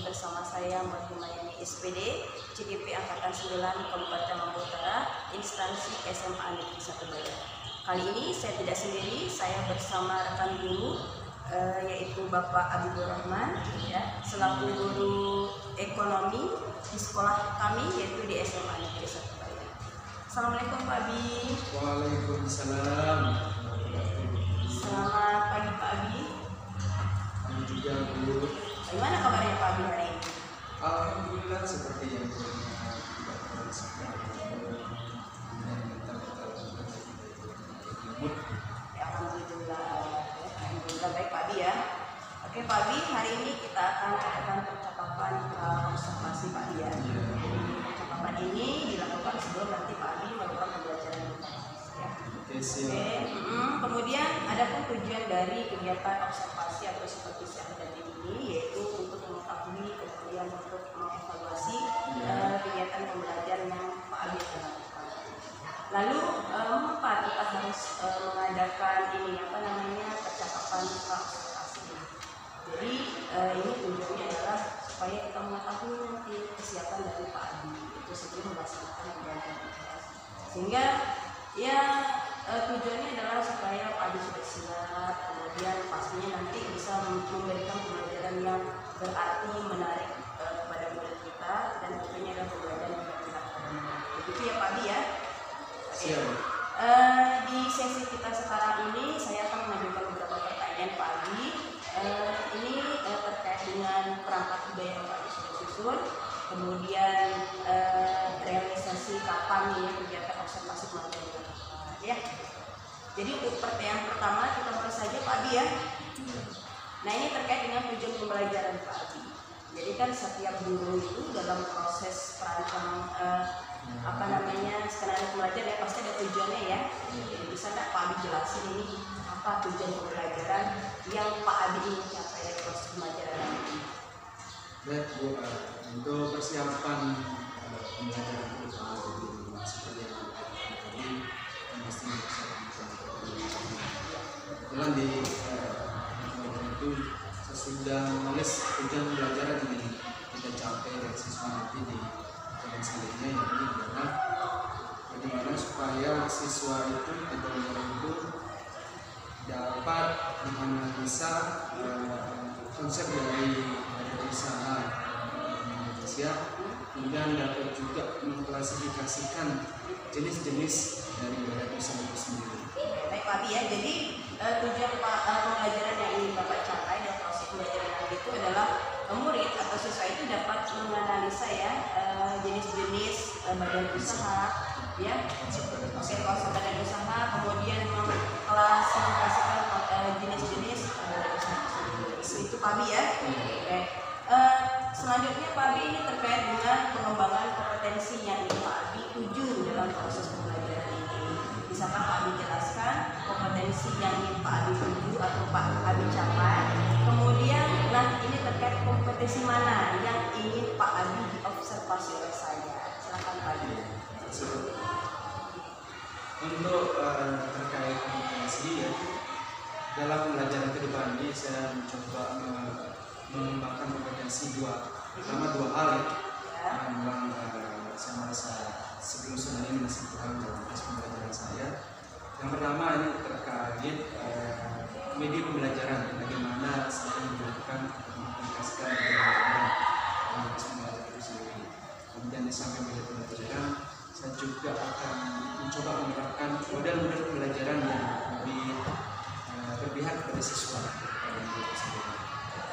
Bersama saya Mbak Himayani SPD, CGP Angkatan 9 Kabupaten Lombok Utara, instansi SMA Negeri 1 Bayan. Kali ini saya tidak sendiri, saya bersama rekan guru yaitu Bapak Habibur Rahman, ya, selaku guru ekonomi di sekolah kami yaitu di SMA Negeri 1 Bayan. Assalamualaikum Pak Abi. Waalaikumsalam. Selamat pagi Pak Abi. Kami juga Bu. Bagaimana kabarnya Pak Abi hari ini? Alhamdulillah seperti yang kita Alhamdulillah baik Pak Abi ya. Oke Pak Abi, hari ini kita akan lakukan percakapan observasi Pak Abi ya. Percakapan ini dilakukan sebelum nanti Pak Abi melakukan pembelajaran ya. Oke, siap. Kemudian ada pun tujuan dari kegiatan observasi atau supervisi akademik ini yaitu untuk mengetahui kemudian untuk mengevaluasi kegiatan pembelajaran yang Pak Abi akan lakukan. Lalu mengapa kita harus mengadakan ini percakapan observasi ini? Jadi ini tujuannya adalah supaya kita mengetahui nanti kesiapan dari Pak Abi itu sebelum melaksanakan kegiatan observasi. Sehingga ya tujuannya adalah supaya Pak Abi sudah siap, kemudian pastinya nanti bisa memberikan pembelajaran yang berarti menarik kepada murid kita dan tentunya adalah pembelajaran yang berpihak kepada murid. Begitu ya Pak Abi ya. Siap. Di sesi kita sekarang ini saya akan mengajukan beberapa pertanyaan Pak Abi. Ini terkait dengan perangkat budaya yang Pak Abi sudah susun, kemudian realisasi kapan ya kegiatan observasi pembelajaran ya. Jadi untuk pertanyaan pertama kita mulai saja Pak Abi ya. Nah ini terkait dengan tujuan pembelajaran Pak Abi. Jadi kan setiap guru itu dalam proses perancang skenario pembelajaran ya pasti ada tujuannya ya. Jadi bisa nggak Pak Abi jelasin ini apa tujuan pembelajaran yang Pak Abi ingin capai dari proses pembelajaran ini? Baik Bu, untuk persiapan pembelajaran itu seperti yang tadi mesti kebetulan di itu sesudah menulis tujuan pembelajaran ini kita capai dari siswa nanti di tahun selanjutnya yaitu adalah bagaimana supaya siswa itu benar-benar itu dapat menganalisa konsep dari usaha Indonesia, kemudian dapat juga mengklasifikasikan jenis-jenis dari badan usaha itu sendiri. Baik Pak Abi ya, jadi tujuan pembelajaran yang ingin Bapak capai dan proses pembelajaran itu adalah murid atau siswa itu dapat menganalisa ya jenis-jenis badan usaha ya, konsep badan usaha, kemudian mengklasifikasikan jenis-jenis badan usaha itu Pak Abi ya. Oke. Selanjutnya Pak Abi ini terkait dengan pengembangan kompetensi yang ingin Pak Abi tuju dalam proses pembelajaran ini. Bisakah Pak Abi jelaskan kompetensi yang ingin Pak Abi tuju atau Pak Abi capai? Kemudian, nah ini terkait kompetensi mana yang ingin Pak Abi diobservasi oleh saya? Silakan Pak Abi. Untuk terkait kompetensi ya, dalam pembelajaran ke depan ini saya mencoba mengembangkan kompetensi dua hal ya. Yang memang saya merasa sebelum ini masih kurang dalam proses pembelajaran saya. Yang pertama ini terkait media pembelajaran, bagaimana saya melakukan mengaplikasikan dalam proses pembelajaran itu sendiri. Kemudian di samping media pembelajaran, saya juga akan mencoba menerapkan model-model pembelajaran yang lebih dari siswa.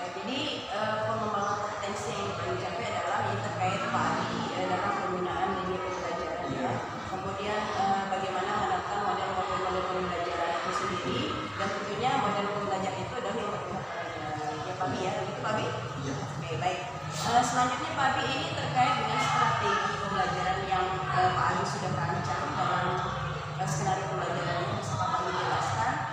Jadi pengembangan kompetensi yang dicapai adalah yang terkait Pak Adi dalam penggunaan media pembelajaran ya. Kemudian bagaimana menetapkan model-model pembelajaran itu sendiri, dan tentunya model pembelajaran itu adalah yang berpihak pada ya Pak Abi ya, begitu Pak Abi? Iya. Oke baik. Selanjutnya Pak Abi ini terkait dengan strategi pembelajaran yang Pak Abi sudah rancang dalam skenario pembelajarannya, bisa Pak Abi jelaskan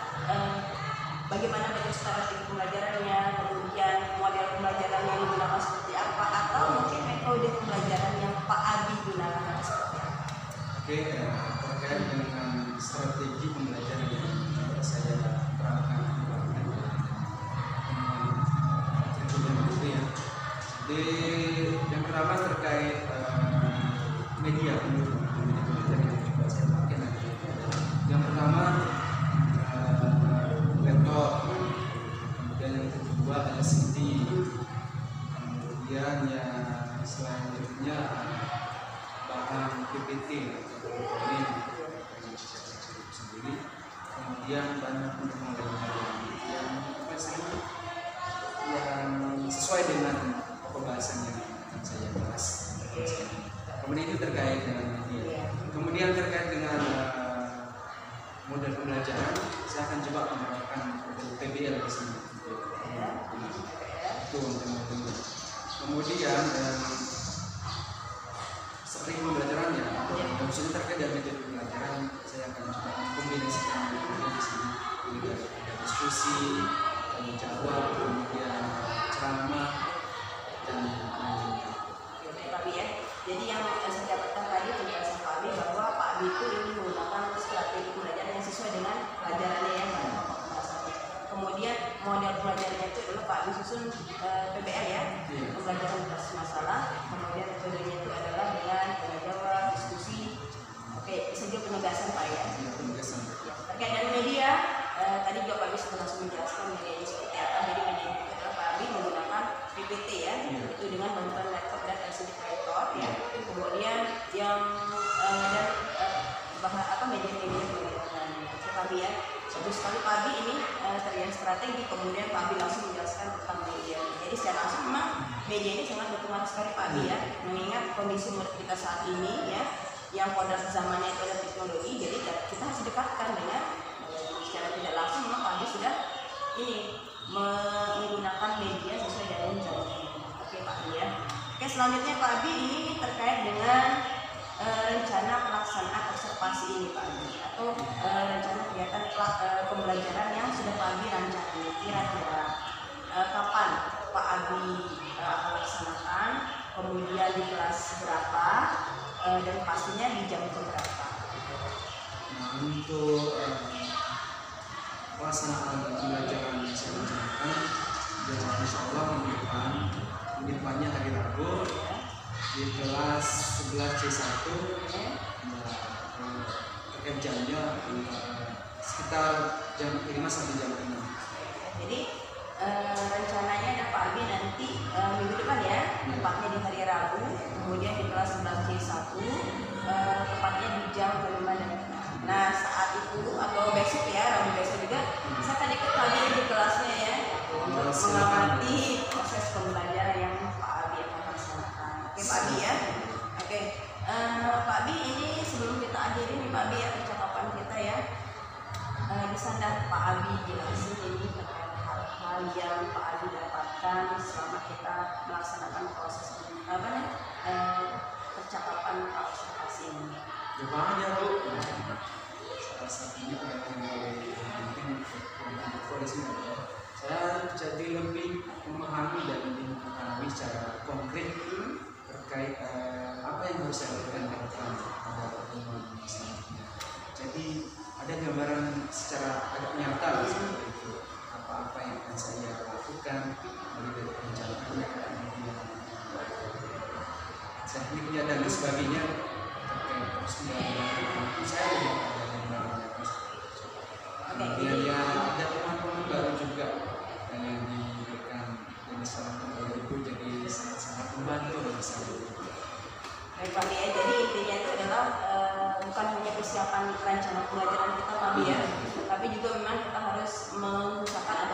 bagaimana bentuk strategi pembelajarannya, kemudian model pembelajaran yang digunakan seperti apa, atau mungkin metode pembelajaran yang Pak Abi gunakan seperti apa? Oke, terkait dengan strategi pembelajaran yang saya terapkan ya. Jadi yang pertama terkait media pembelajaran yang coba saya pakai nanti. Yang pertama laptop, kemudian yang kedua LCD, kemudian yang selanjutnya bahan PPT ini sendiri, kemudian banyak untuk yang sesuai dengan pembahasan yang akan saya bahas. Kemudian itu terkait dengan media. Kemudian terkait dengan model pembelajaran, saya akan coba menggunakan model PBL di sini. Itu untuk model. Kemudian strategi pembelajarannya, maksudnya terkait dengan metode pembelajaran, saya akan coba kombinasikan di sini. Kemudian ada diskusi, tanya jawab, kemudian ceramah dan lain-lain. Pak Abi ya. Jadi yang saya dapatkan tadi penjelasan Pak Abi bahwa Pak Abi itu ingin menggunakan strategi pembelajaran yang sesuai dengan pelajarannya ya. Kemudian model pelajarannya itu adalah Pak Abi susun PBL ya, pembelajaran berbasis masalah. Kemudian metodenya itu adalah dengan tanya jawab, diskusi. Oke, bisa juga penegasan Pak ya. Penegasan. Terkait dengan media, tadi juga Pak Abi sudah langsung menjelaskan medianya seperti apa. Jadi media itu adalah Pak Abi menggunakan PPT ya, itu dengan bantuan laptop dan LCD proyektor ya. Kemudian yang dan bahan apa media-media pembelajaran. Oke Pak Abi ya. Bagus sekali Pak Abi ini terkait strategi, kemudian Pak Abi langsung menjelaskan tentang media. Jadi secara langsung memang media ini sangat berpengaruh sekali Pak Abi ya, mengingat kondisi murid kita saat ini ya, yang pada zamannya itu adalah teknologi, jadi kita harus dekatkan dengan secara tidak langsung memang Pak Abi sudah ini menggunakan media sesuai dengan zaman. Oke Pak Abi ya. Oke selanjutnya Pak Abi ini terkait dengan rencana pelaksanaan observasi ini Pak Abi, atau rencana kegiatan pembelajaran yang sudah Pak Abi rancang ini, kira-kira kapan Pak Abi akan laksanakan, kemudian di kelas berapa, dan pastinya di jam berapa. Nah, untuk pelaksanaan pembelajaran yang saya rencanakan, insya Allah minggu depannya hari Rabu di kelas 11 C1 terkait jamnya sekitar jam 5 sampai jam 6. Jadi rencananya ada Pak Abi nanti minggu depan ya, tepatnya di hari Rabu, kemudian di kelas 11 C1 tepatnya di jam 5 dan 6. Nah saat itu atau besok ya, Rabu besok juga saya akan ikut lagi di kelasnya ya, untuk mengamati proses pembelajaran yang Pak Abi akan laksanakan. Oke Pak Abi ya. Oke Pak Abi, ini sebelum kita akhiri nih Pak Abi ya percakapan kita ya, bisa nggak Pak Abi jelasin ini terkait hal-hal yang Pak Abi dapatkan selama kita melaksanakan proses percakapan observasi ini? Ya banyak Bu. Salah satunya mungkin di sini adalah saya jadi lebih memahami dan lebih memahami secara konkret terkait apa yang harus saya lakukan ke depan pada pertemuan selanjutnya. Jadi ada gambaran secara agak nyata seperti itu, apa-apa yang akan saya lakukan mulai dari perencanaan, kemudian tekniknya dan sebagainya terkait terus saya ada gambarannya. Kemudian ya ada teman-teman baru juga yang diberikan jenis oleh ibu, jadi sangat membantu bagi saya. Baik Pak ya, jadi intinya itu adalah bukan hanya persiapan rencana pembelajaran kita Pak ya, tapi juga memang kita harus mengusahakan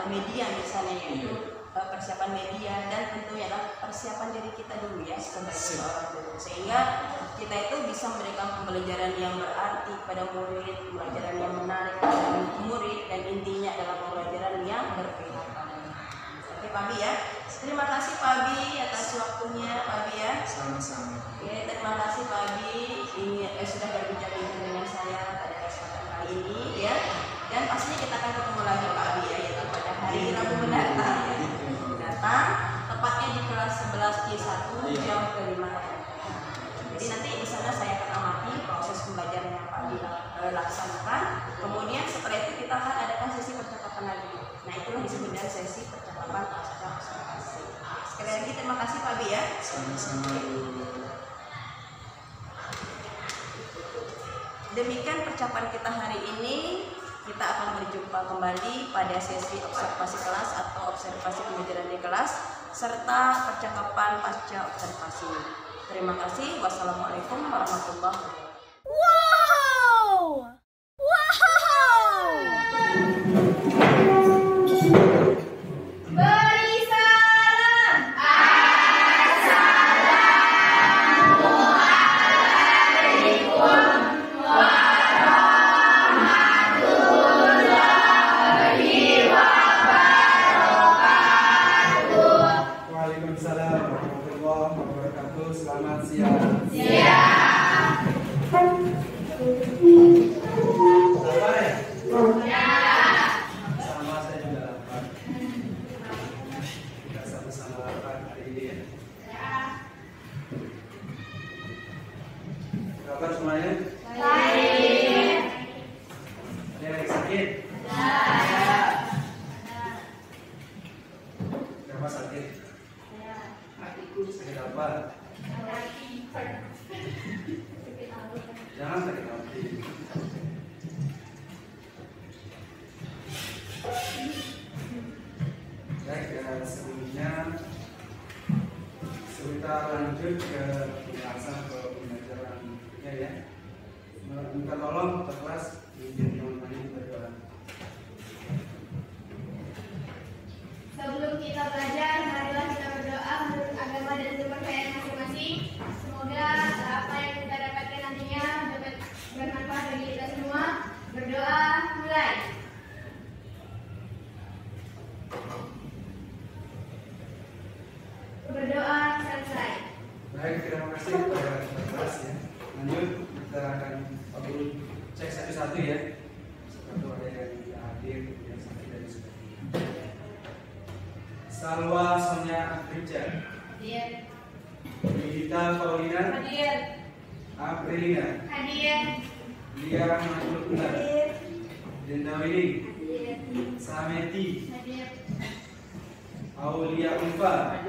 misalnya, yaitu persiapan media dan tentunya adalah persiapan diri kita dulu ya sebagai seorang guru, sehingga kita itu bisa memberikan pembelajaran yang berarti pada murid, pembelajaran yang menarik pada murid, dan intinya adalah pembelajaran yang berpihak padanya. Oke Pak Abi ya, terima kasih Pak Abi atas waktunya Pak Abi ya. Sama-sama. Oke, terima kasih Pak Abi ini sudah berbincang-bincang dengan saya pada kesempatan kali ini ya, dan pastinya kita akan ketemu lagi Pak Abi ya, yaitu pada hari Rabu mendatang ya. Tepatnya di kelas 11 C1 jam ke-5. Jadi nanti di sana saya akan amati proses pembelajaran yang Pak Abi laksanakan. Kemudian setelah itu kita akan adakan sesi percakapan lagi. Nah itulah disebut dengan sesi percakapan pasca observasi. Sekali lagi terima kasih Pak Abi ya. Sama-sama. Demikian percakapan kita hari ini. Kita akan berjumpa kembali pada sesi observasi kelas atau observasi pembelajaran di kelas serta percakapan pasca observasi. Terima kasih. Wassalamualaikum warahmatullahi wabarakatuh. Wow! Wow! Beri salam. Waalaikumsalam warahmatullahi wabarakatuh. Selamat siang. Lapar ya? Sama, saya juga lapar. Kita sama-sama lapar hari ini ya. Kabar semuanya? Baik. Ada yang lagi sakit? Siapa sakit? Sakit apa? Jangan sakit hati. Baik, sebelumnya kita lanjut ke pembahasan atau pembelajaran berikutnya ya. Minta tolong ke kelas teman-teman ini berdoa. Sebelum kita belajar, marilah kita berdoa menurut agama dan kepercayaan masing-masing. Semoga apa yang kita dapatkan nantinya dapat bermanfaat bagi kita semua. Berdoa mulai. Berdoa selesai. Baik, terima kasih kepada kelas ya. Lanjut, kita akan cek satu-satu ya. Satu ada yang tidak hadir, yang sakit dan sebagainya. Salwa Sonia Afrija, Hadir. Lita Paulina, Hadir. Aprilina, Hadir. Lia Mahlukna, Dinda Willy, Hadir. Sameti, Hadir. Aulia Ulfa,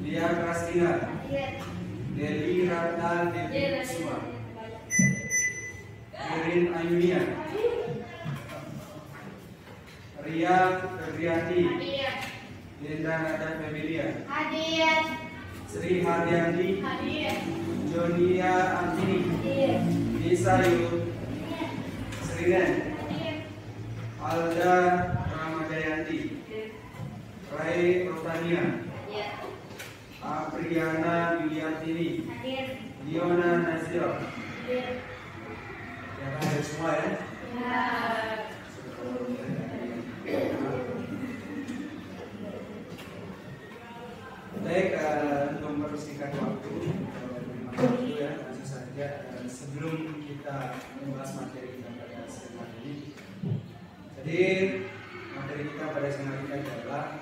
Lia Krastina, Hadir. Deli Ratna Devi Kusuma, Irin Ayunia, Ria Febrianti, Hadir. Linda Nada Familia, Hadir. Sri Hardianti, Hadir. Jonia Antini, Hadir. Nisayu, Srinen, Hadir. Alda Ramadayanti, Rai Rotania, Hadir. Apriana Yuliantini, Hadir. Liona Nazira. Hadir. Ya, hadir semua ya. Baik, untuk mempersingkat waktu ya, langsung saja sebelum kita membahas materi kita pada siang hari ini. Jadi materi kita pada siang hari ini adalah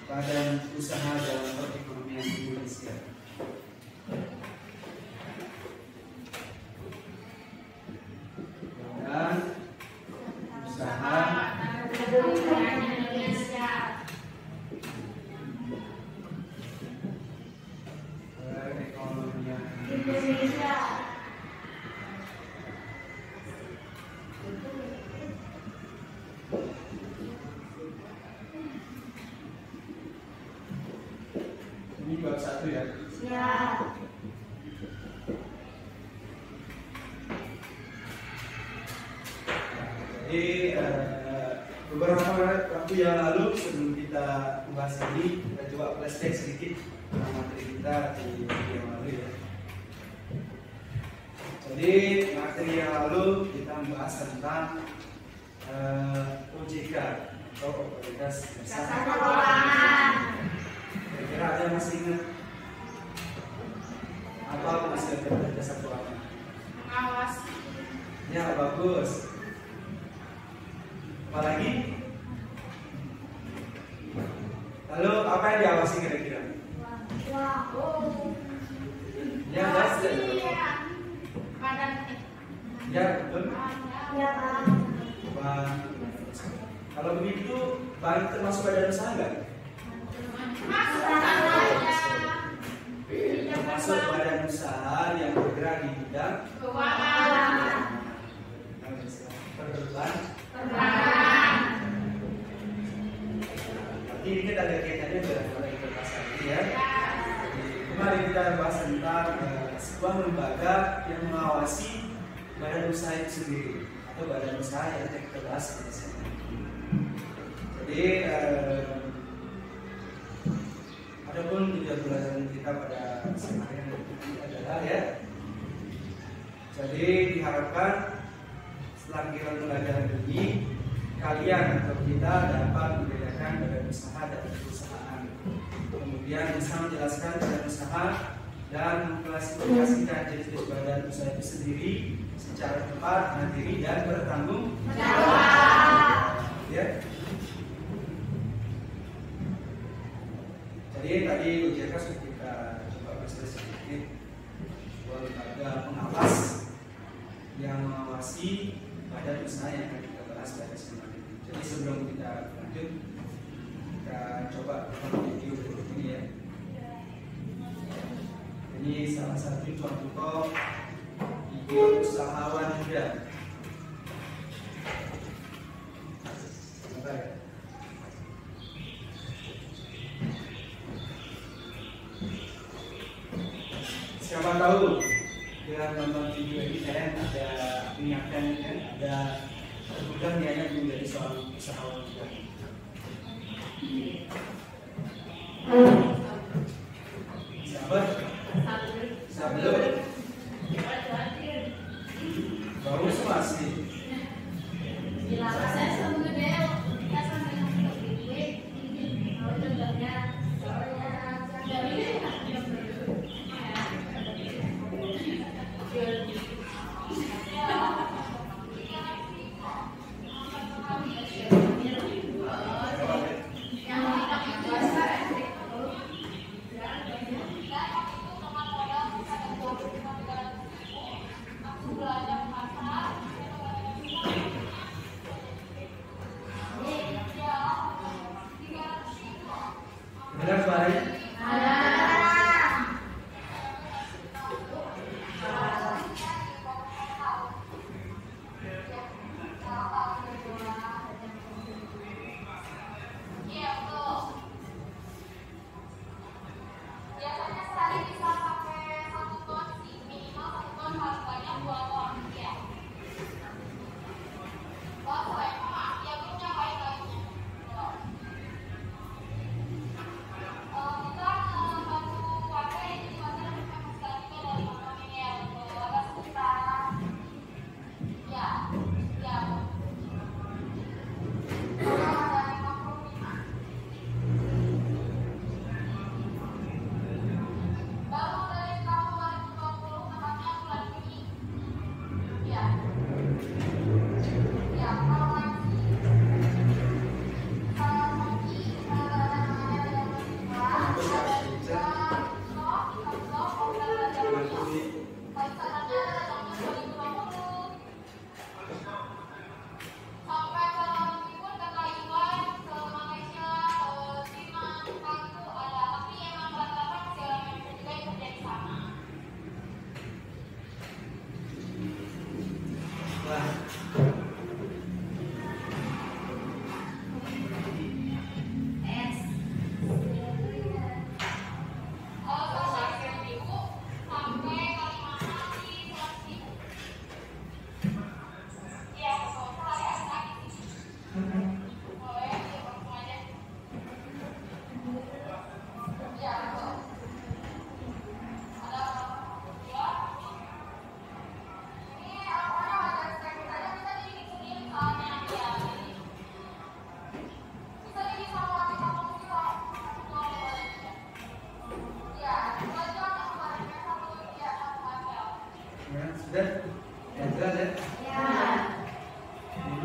badan usaha dalam perekonomian Indonesia. Dan usaha perekonomian Indonesia. ini bab 1 ya. Ya. Jadi Beberapa waktu yang lalu sebelum kita membahas ini, kita coba flashback sedikit materi kita di video yang lalu ya. Jadi materi yang lalu kita membahas tentang OJK atau otoritas jasa keuangan. Kira-kira ada yang masih ingat apa masih otoritas jasa keuangan? Mengawasi. Ya bagus. Apalagi? Lalu apa yang diawasi kira-kira? Ya, Badan. ya betul. Ya, Bank. Kalau begitu, bank termasuk badan usaha nggak? Termasuk badan usaha yang bergerak di bidang keuangan. perbankan. Berarti ini kita ada kaitannya dengan mulai kita bahas ini ya. Kemarin kita bahas tentang sebuah lembaga yang mengawasi badan usaha itu sendiri atau badan usaha yang kita bahas di sini. Jadi adapun tujuan pelajaran kita pada kesempatan ini adalah ya. Jadi diharapkan setelah kita pelajaran ini kalian atau kita dapat membedakan badan usaha dan perusahaan. Kemudian bisa menjelaskan badan usaha dan mengklasifikasikan jenis badan usaha itu sendiri secara tepat, mandiri dan bertanggung jawab. Ya. Jadi tadi OJK sudah kita coba bahas sedikit sebuah lembaga pengawas yang mengawasi badan usaha yang akan kita bahas pada kesempatan ini. Jadi sebelum kita lanjut, kita coba nonton video berikut ini ya. Ini salah satu contoh video usahawan muda. Bentar ya. Siapa tahu dengan nonton video ini kalian ada mengingatkan kan ada tergugah niatnya menjadi seorang usahawan juga. Sabar. Sabar. Bagus masih. Saya sebelum dia kita sampai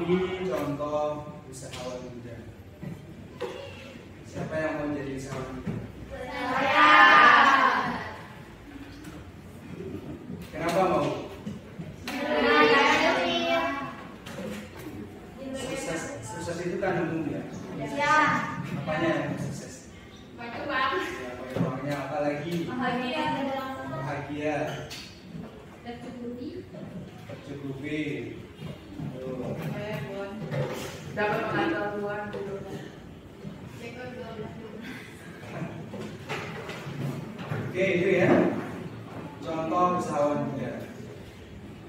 Ini contoh usahawan muda. Siapa yang mau jadi usahawan muda? Saya. Kenapa mau? Sukses itu kan umum ya. Ya. Apanya yang sukses? Banyak uang. Ya, banyak uangnya, apalagi Bahagia. bahagia, Tercukupi. tercukupi. Tuh. Dapat pengetahuan dulu. Sekor 12. Oke, itu ya contoh usahawan muda.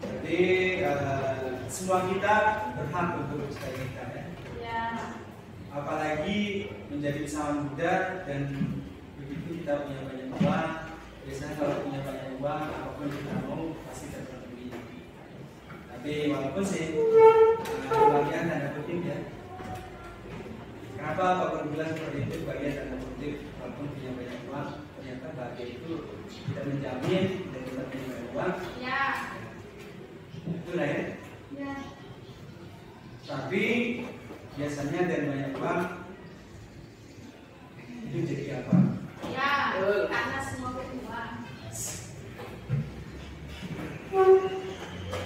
Jadi semua kita berhak untuk usaha kita ya. Ya. Apalagi menjadi usahawan muda dan begitu kita punya banyak uang. Biasanya kalau punya banyak uang, apapun kita mau pasti terpenuhi. Tapi walaupun sih bagian tanda kutip ya. Kenapa Pak Guru bilang seperti itu? Bagian tanda kutip, walaupun punya banyak uang, ternyata bagian itu tidak menjamin dan kita punya banyak uang. Ya. Itulah ya. Ya. Tapi biasanya dan banyak uang itu jadi apa? Ya. Karena semua butuh uang.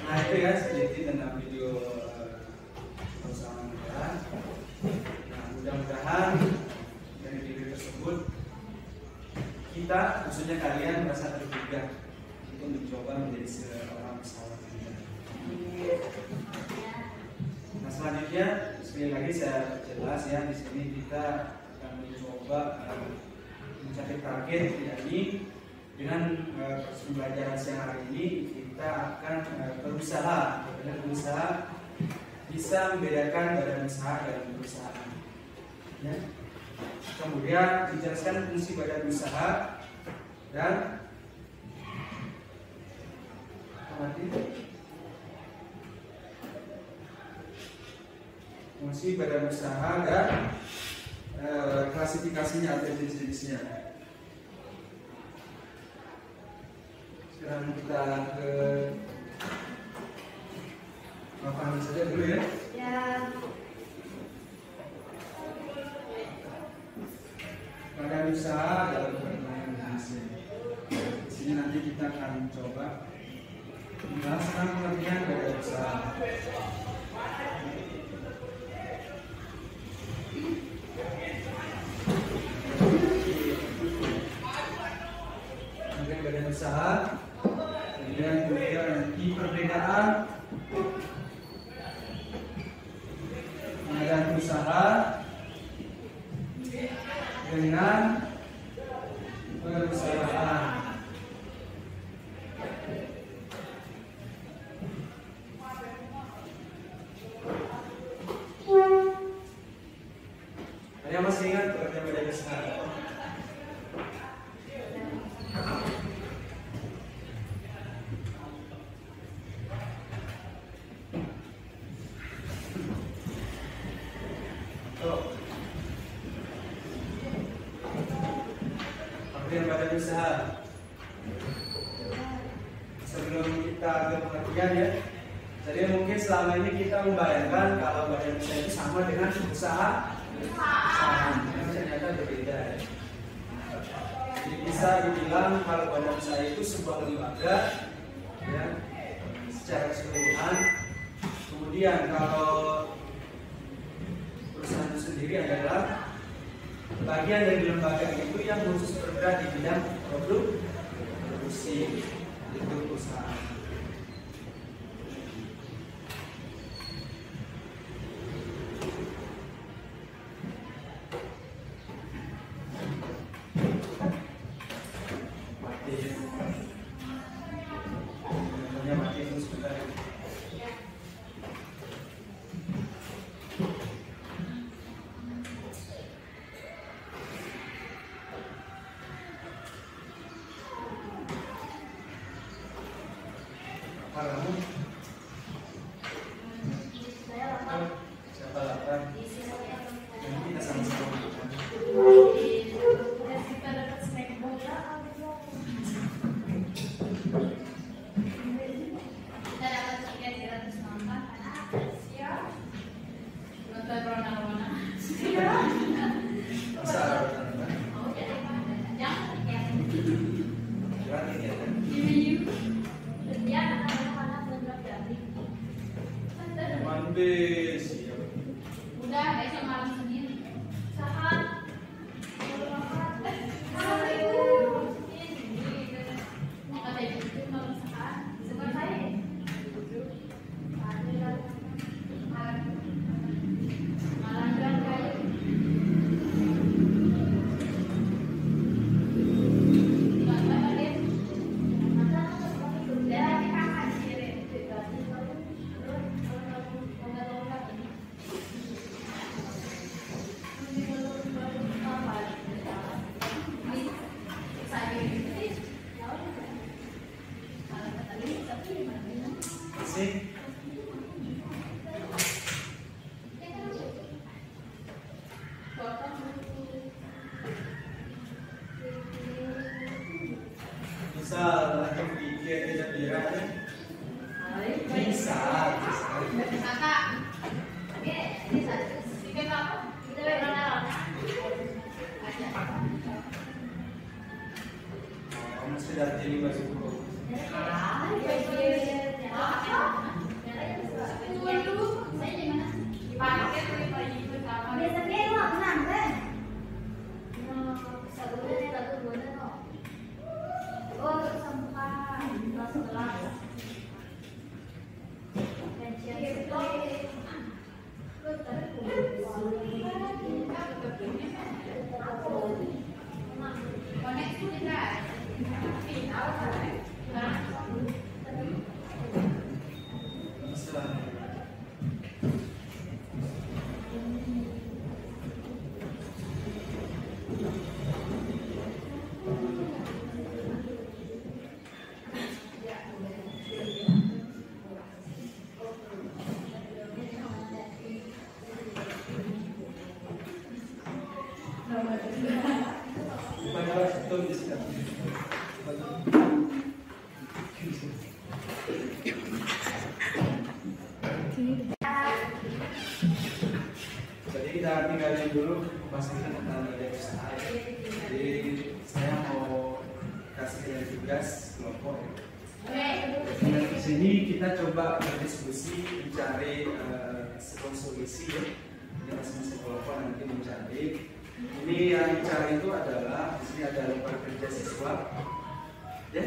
Nah itu ya sedikit tentang video usaha muda. Nah mudah-mudahan dari video tersebut kita khususnya kalian merasa tergugah untuk mencoba menjadi seorang usahawan muda. Nah selanjutnya sekali lagi saya jelas ya di sini kita akan mencoba mencapai target yakni dengan pembelajaran siang hari ini kita akan berusaha bisa membedakan badan usaha dan perusahaan. Ya. Kemudian dijelaskan fungsi badan usaha dan fungsi badan usaha dan klasifikasinya atau jenis-jenisnya. Sekarang kita ke lapangan saja dulu ya. Ya. Badan usaha dalam perkembangan jenisnya. Di sini nanti kita akan coba membahas tentang pengertian badan usaha. Kemudian badan usaha, kemudian nanti perbedaan badan usaha dengan perusahaan. Ada yang masih ingat pengertian badan usaha? Pengertian badan usaha. Sebelum kita ke pengertian ya, jadi mungkin selama ini kita membayangkan kalau badan usaha itu sama dengan usaha, tapi ternyata berbeda ya. Jadi bisa dibilang kalau badan usaha itu sebuah lembaga ya, secara keseluruhan. Kemudian kalau perusahaan itu sendiri adalah bagian dari lembaga itu yang khusus bergerak di bidang produksi itu perusahaan. Mati itu sebentar. siap. Udah, besok malam Senin. Saat. Bisa lagi pikir tidak diranya. Bisa. Kakak. Oke, ini satu. Tiga apa? Kita berapa? Kamu sudah jadi masuk dulu. Jadi kita tinggalin dulu pembahasan tentang nilai usaha. Jadi saya mau kasih tugas kelompok. Dan di sini kita coba berdiskusi mencari sebuah solusi ya. Di masing-masing kelompok nanti mencari. Ini yang dicari itu adalah di sini ada lembar kerja siswa. Ya.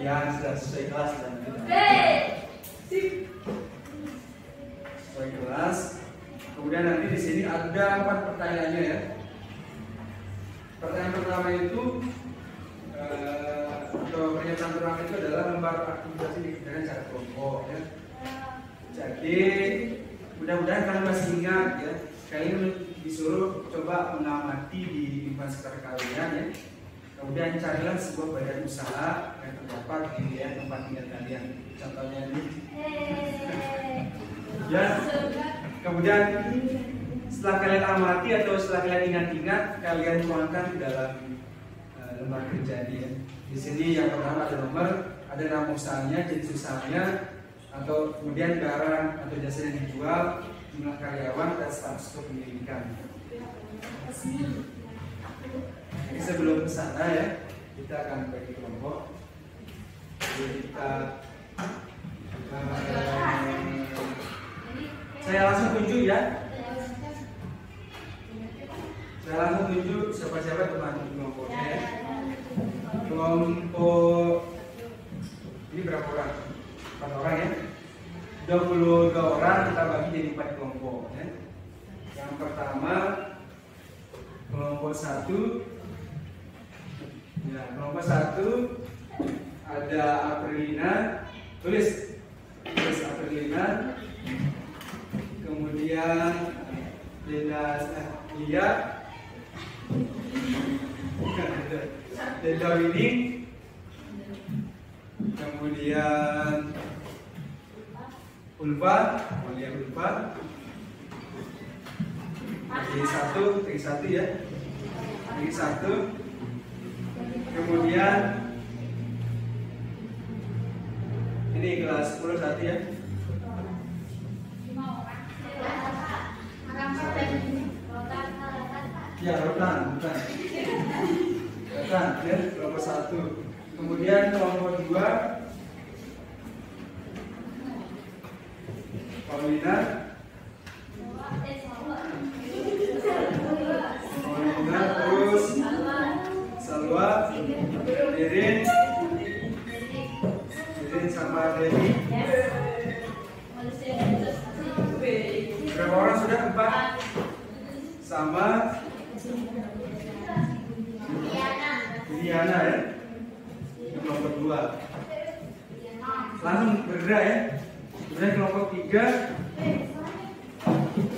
Yang sudah sesuai kelas dan sesuai kelas. Kemudian nanti di sini ada 4 pertanyaannya ya. Pertanyaan pertama itu atau pernyataan pertama itu adalah lembar aktivitas dikerjakan secara kelompok ya. Jadi mudah-mudahan kalian masih ingat ya. Kalian disuruh coba mengamati di lingkungan sekitar kalian ya. Kemudian carilah sebuah badan usaha yang terdapat di tempat tinggal kalian. Contohnya ini. Ya. Kemudian setelah kalian amati atau setelah kalian ingat-ingat, kalian tuangkan ke dalam lembar kerja ini. Ya. Di sini yang pertama ada nomor, ada nama usahanya, jenis usahanya, atau kemudian barang atau jasa yang dijual, jumlah karyawan dan status kepemilikan. Jadi sebelum ke sana ya, kita akan bagi kelompok. Jadi saya langsung tunjuk ya. Saya langsung tunjuk siapa-siapa teman kelompoknya ya. Kelompok ini berapa orang? 4 orang ya. 22 orang kita bagi jadi 4 kelompok ya. Yang pertama kelompok 1 ya, kelompok 1 ada Aprilina, tulis Aprilina, kemudian Lia, Denda Winning, kemudian Ulfa, lagi satu ya, lagi satu, kemudian ini kelas 10 satu ya. Ya, rotan ya, kelompok 1. Kemudian kelompok 2 Paulina, terus Salwa, Irin sama Dewi. Berapa orang sudah? 4. Sama Diana ya. Kelompok 2. Langsung bergerak ya. Kemudian kelompok 3.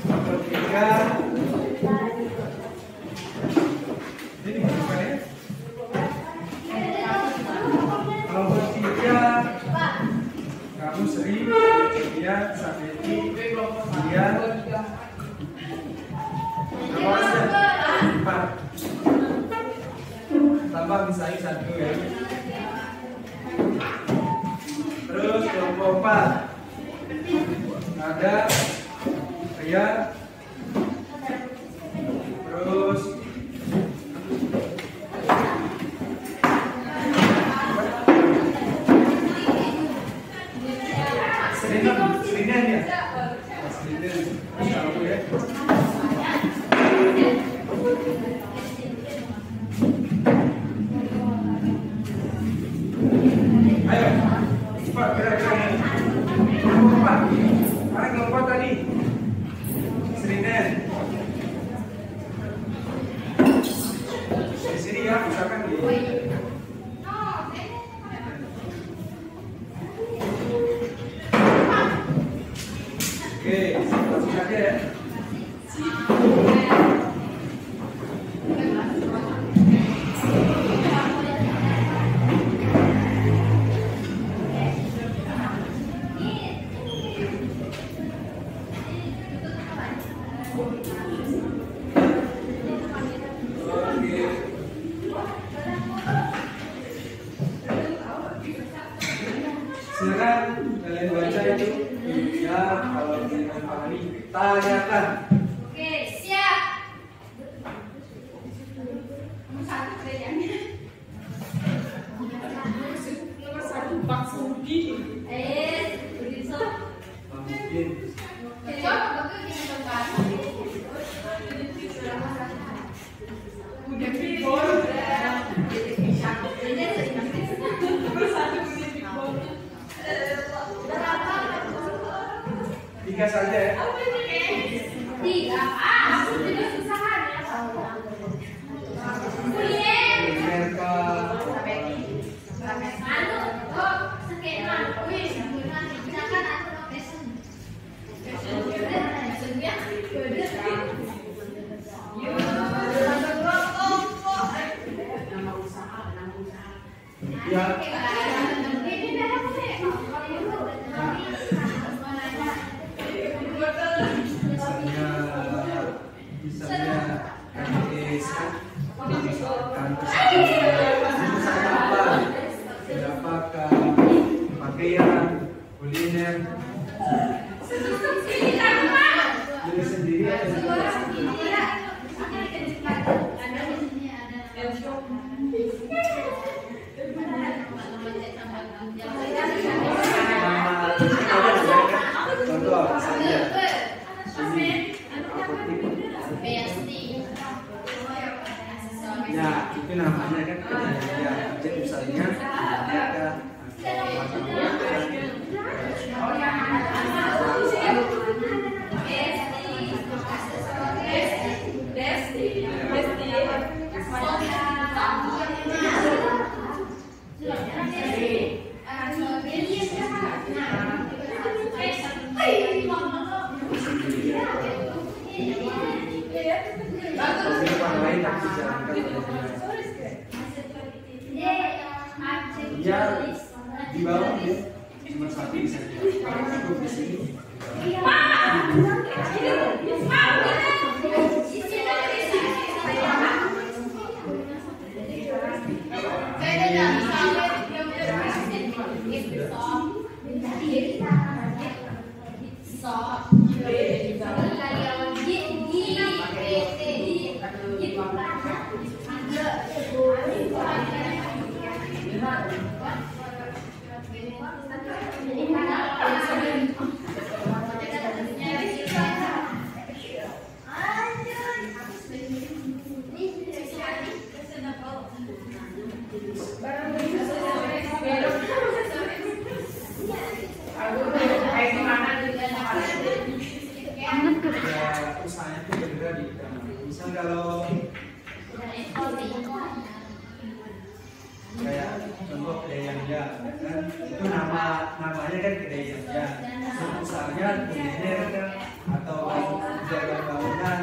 Kelompok 3. Ini bukan ya? Kelompok 3. Kamu Sri, dia Sabeti, dia. Berapa orang sudah? 4. Tambah misalnya 1 ya. Terus kelompok 4 ada Ria, terus Seringan ya, Seringan, terus kamu ya. Ayo, cepat gerak-gerak. Kelompok 4. Mana kelompok tadi? Seringan. Di sini ya, misalkan di. Oke, langsung saja ya. Silakan kalian baca itu ya, kalau tidak pahami tanyakan. Oke, siap. Nomor 1 pertanyaannya. Nomor 1 Pak Sudi. Begitu. Mungkin Coba bagus yang tempat. Udah pibor. tiga saja ya. 3. Jadi susahan ya. Mereka ya. Misalnya KTS kan apakah pakaian, kuliner, jadi sendiri contoh misalnya ya itu namanya kan ya jadi misalnya dia di bawah dia cuma satu bisa cukup di sini. namanya kan kedai jajan. Misalnya kuliner kan atau jaga bangunan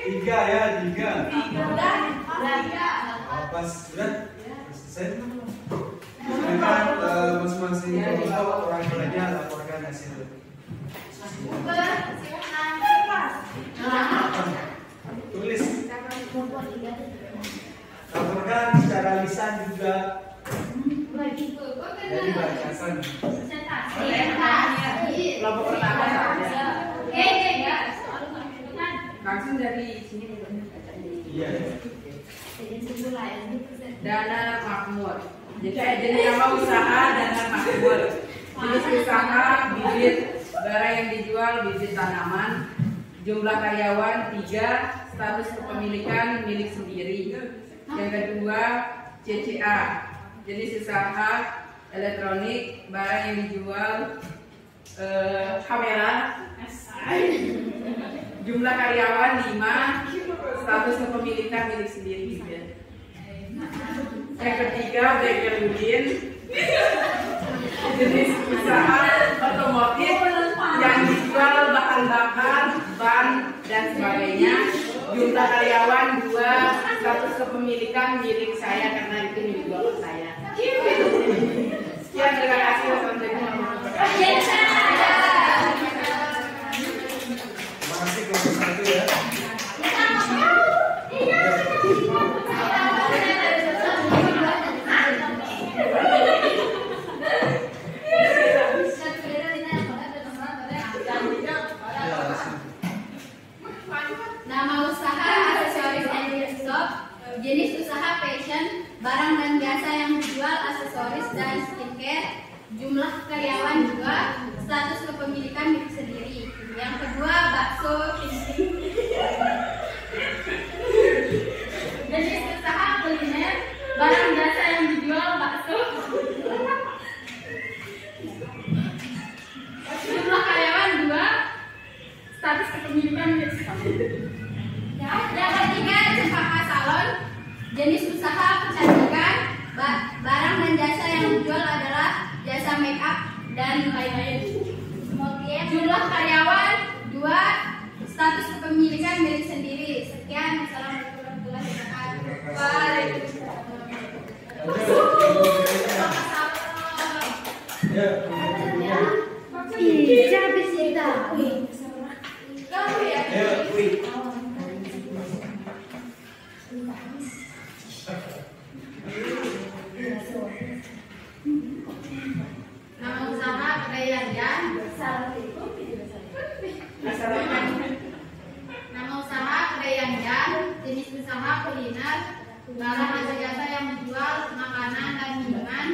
Tiga ya, tiga. Pas sudah selesai. Silakan masing-masing kelompok orang tuanya laporkan hasil. Tulis. Laporkan secara lisan juga. Jadi batasan. Kelompok pertama saja. Langsung dari sini. Iya. Dana makmur. Jadi nama usaha dana makmur. Jenis usaha bibit barang yang dijual bibit tanaman. Jumlah karyawan 3, status kepemilikan milik sendiri. Yang kedua CCA. Jenis usaha elektronik barang yang dijual kamera. Jumlah karyawan 5, status kepemilikan milik sendiri. Yang ketiga bengkel udin, jenis usaha otomotif yang dijual bahan bakar, ban dan sebagainya. Jumlah karyawan 2, status kepemilikan milik saya karena itu milik bapak saya. Sekian, terima kasih. Wassalamualaikum warahmatullahi wabarakatuh. Terima kasih kelompok 1 ya. Nama usaha aksesoris and gift shop. Jenis usaha fashion, barang dan jasa yang dijual aksesoris dan skincare. Jumlah karyawan 2, status kepemilikan milik sendiri. Yang kedua bakso cincin. Jenis usaha kuliner, barang jasa yang dijual bakso. Jumlah karyawan 2, status kepemilikan milik sendiri. Yang ketiga cempaka salon. Jenis usaha kecantikan, barang dan jasa yang dijual adalah jasa make up dan lain-lain. Jumlah karyawan 2, status kepemilikan milik sendiri. Sekian, assalamualaikum warahmatullahi wabarakatuh. Waalaikumsalam. Ya, Nama usaha kedai Yanjan. Nama usaha kedai Yanjan. Jenis usaha kuliner, barang atau jasa yang dijual makanan dan minuman.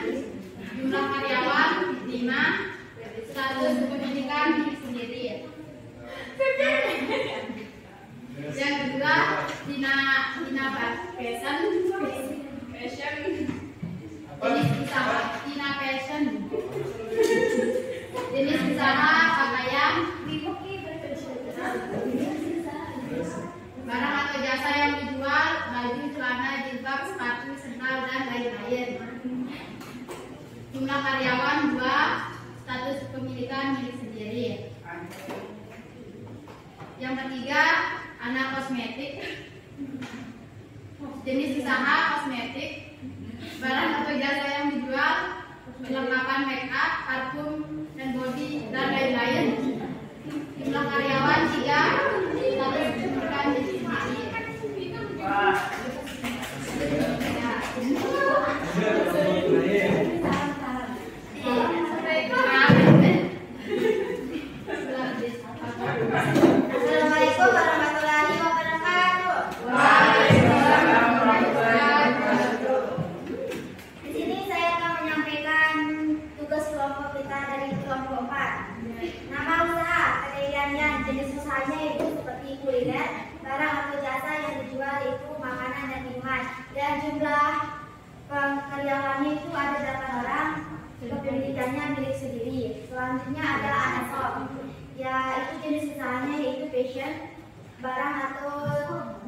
Jumlah karyawan 5, status kepemilikan milik sendiri. Yang kedua Tina Fashion. Jenis usaha Tina Fashion. Jenis usaha pakaian, barang atau jasa yang dijual baju, celana, jilbab, sepatu, sendal dan lain-lain. Jumlah karyawan 2, status kepemilikan milik sendiri. Yang ketiga anak kosmetik. Jenis usaha kosmetik, barang atau jasa yang dijual perlengkapan make up, parfum dan body dan lain-lain. Jumlah karyawan 3, status kepemilikan milik sendiri. Assalamualaikum warahmatullahi wabarakatuh. Waalaikumsalam warahmatullahi karyawannya itu ada 8 orang, kepemilikannya milik sendiri. Selanjutnya ada ASOP, ya itu jenis usahanya yaitu fashion, barang atau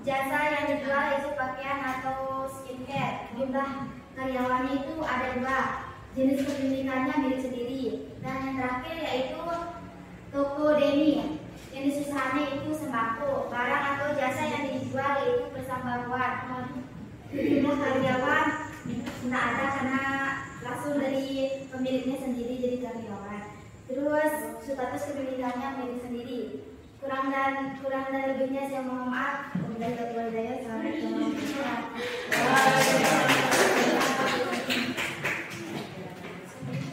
jasa yang dijual itu pakaian atau skincare. Jumlah karyawannya itu ada 2, jenis kepemilikannya milik sendiri. Dan yang terakhir yaitu toko Deni, jenis usahanya itu sembako, barang atau jasa yang dijual yaitu persambaruan. Jumlah karyawan tidak ada karena langsung dari pemiliknya sendiri jadi karyawan. Terus status kepemilikannya milik sendiri. Kurang dan lebihnya saya mohon maaf. Wabillahi taufiq wal hidayah.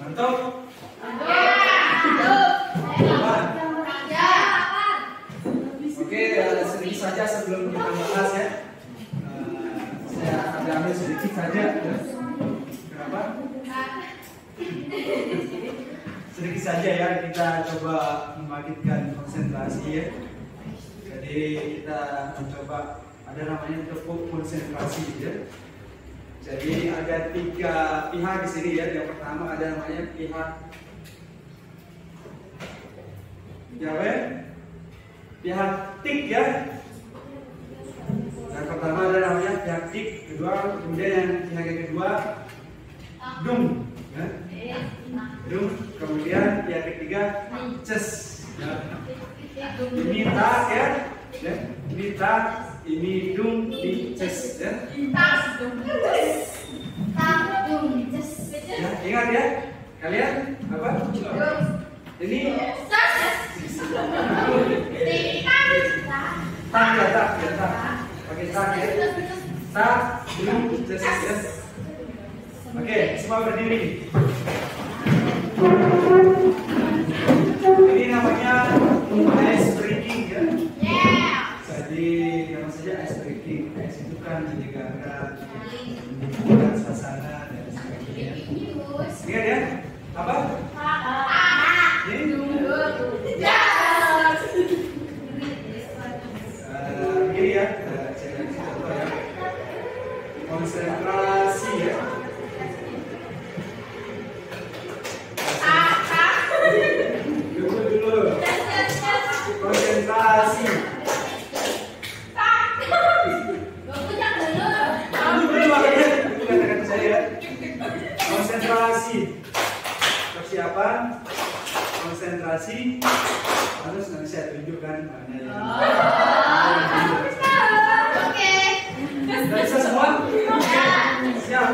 Mantap. Oke, sedikit saja sebelum kita bahas ya. Saya ada ambil sedikit saja. Ya. Kenapa? Sedikit saja ya, kita coba membangkitkan konsentrasi ya. Jadi kita mencoba ada namanya tepuk konsentrasi ya. Jadi ada 3 pihak di sini ya. Yang pertama ada namanya pihak pihak tik ya. Yang pertama ada namanya pihak tik, kemudian yang kedua dung ya. Dung, kemudian yang ketiga ces ya. Ini tak ya. Ini tak, ini dung, ini ces ya. Ya, ingat ya, kalian apa? Ini tak ya, tak. Pakai tak ya. Tak, dung, ces ya. Oke, semua berdiri. Ini namanya ice breaking ya. Jadi nama saja ice breaking. Ice itu kan menyegarkan, membuat suasana dan sebagainya. Ingat ya? Apa? Ini? Begini ya. Saya contoh ya. Konsentrasi ya. Dulu. Konsentrasi. Kata-kata saya. Konsentrasi. Persiapan. Konsentrasi. Harus nanti saya tunjukkan mana yang. Oke. Sudah bisa semua? Siap.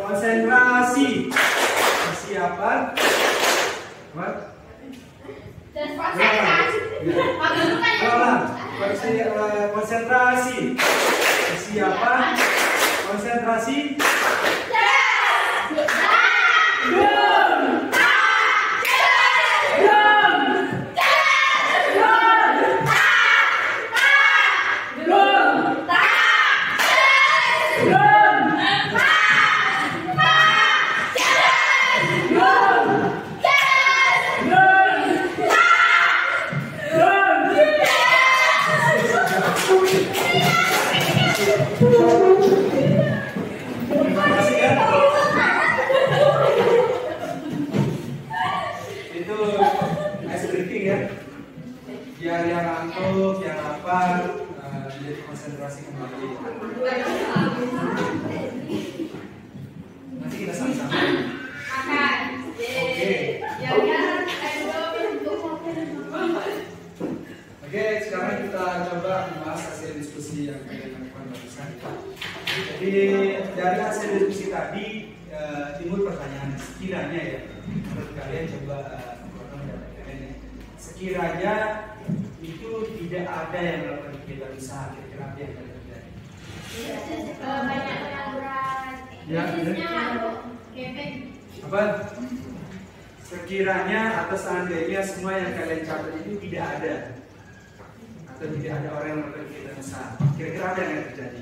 Konsentrasi. Persiapan. What? Konsentrasi. Persiapan. Konsentrasi. Itu ice breaking ya. Biar yang ngantuk, yang lapar, jadi konsentrasi kembali. Nanti kita sama-sama. Oke, sekarang kita coba membahas hasil diskusi yang kalian lakukan barusan. Jadi dari hasil diskusi tadi timbul pertanyaan sekiranya ya, menurut kalian coba sekiranya itu tidak ada yang melakukan kegiatan usaha, kira-kira apa yang akan terjadi? Banyak pengangguran. Ya, apa? Sekiranya atau seandainya semua yang kalian catat itu tidak ada atau tidak ada orang yang melakukan kegiatan usaha, kira-kira apa yang akan terjadi?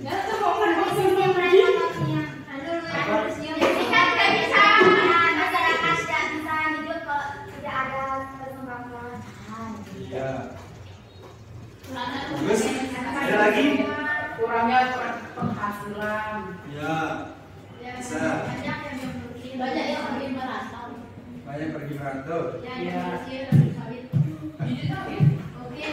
Jadi kan nggak bisa masyarakat tidak bisa hidup kalau tidak ada perkembangan. Ya. Terus ada lagi? Kurangnya penghasilan. Ya. Bisa. Banyak yang pergi merantau. Banyak pergi merantau. Yang kecil lebih sawit. Oke.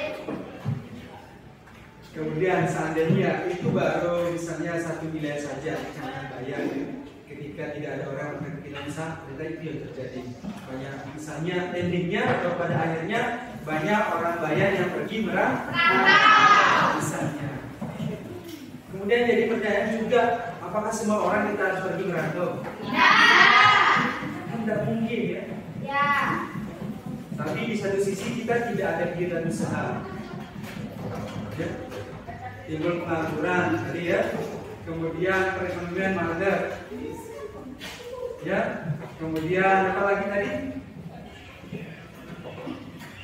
Kemudian seandainya itu baru misalnya satu wilayah saja Kecamatan Bayan, ketika tidak ada orang kita bisa, ternyata itu yang terjadi. Banyak misalnya endingnya atau pada akhirnya banyak orang Bayan yang pergi merantau misalnya. Kemudian jadi pertanyaan juga, apakah semua orang kita harus pergi merantau? Tidak mungkin ya. Ya. Tapi di satu sisi kita tidak ada kegiatan usaha. Ya. Timbul pengangguran tadi ya, kemudian perekonomian mandek, ya, kemudian apa lagi tadi?